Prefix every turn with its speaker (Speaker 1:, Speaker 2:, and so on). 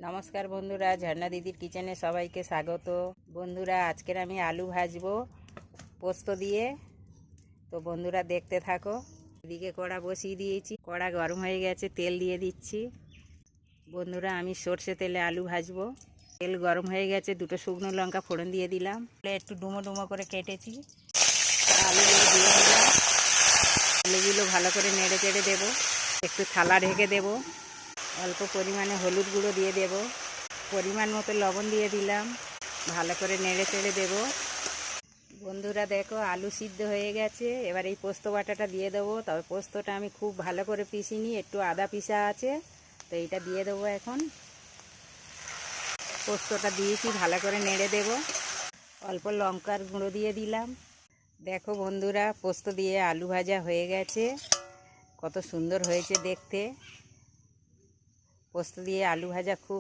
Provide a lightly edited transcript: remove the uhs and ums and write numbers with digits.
Speaker 1: নমস্কার বন্ধুরা, ঝর্ণা দিদির কিচেনে সবাইকে স্বাগত। বন্ধুরা, আজকের আমি আলু ভাজবো পোস্ত দিয়ে। তো বন্ধুরা দেখতে থাকো। এদিকে কড়া বসিয়ে দিয়েছি, কড়া গরম হয়ে গেছে, তেল দিয়ে দিচ্ছি। বন্ধুরা, আমি সর্ষে তেলে আলু ভাজবো। তেল গরম হয়ে গেছে, দুটো শুকনো লঙ্কা ফোড়ন দিয়ে দিলাম। একটু ডুমো ডুমো করে কেটেছি, আলুগুলো দিয়ে দিলাম। আলুগুলো ভালো করে নেড়ে চেড়ে দেবো। একটু থালা ঢেকে দেবো। অল্প পরিমাণে হলুদ গুঁড়ো দিয়ে দেব, পরিমাণ মতো লবণ দিয়ে দিলাম। ভালো করে নেড়ে চেড়ে দেবো। বন্ধুরা দেখো, আলু সিদ্ধ হয়ে গেছে। এবার এই পোস্ত বাটাটা দিয়ে দেবো। তবে পোস্তটা আমি খুব ভালো করে পিষিনি, একটু আদা পিষা আছে, তো এইটা দিয়ে দেবো। এখন পোস্তটা দিয়েছি, ভালো করে নেড়ে দেব। অল্প লঙ্কার গুঁড়ো দিয়ে দিলাম। দেখো বন্ধুরা, পোস্ত দিয়ে আলু ভাজা হয়ে গেছে। কত সুন্দর হয়েছে দেখতে। পোস্ত দিয়ে আলু ভাজা খুব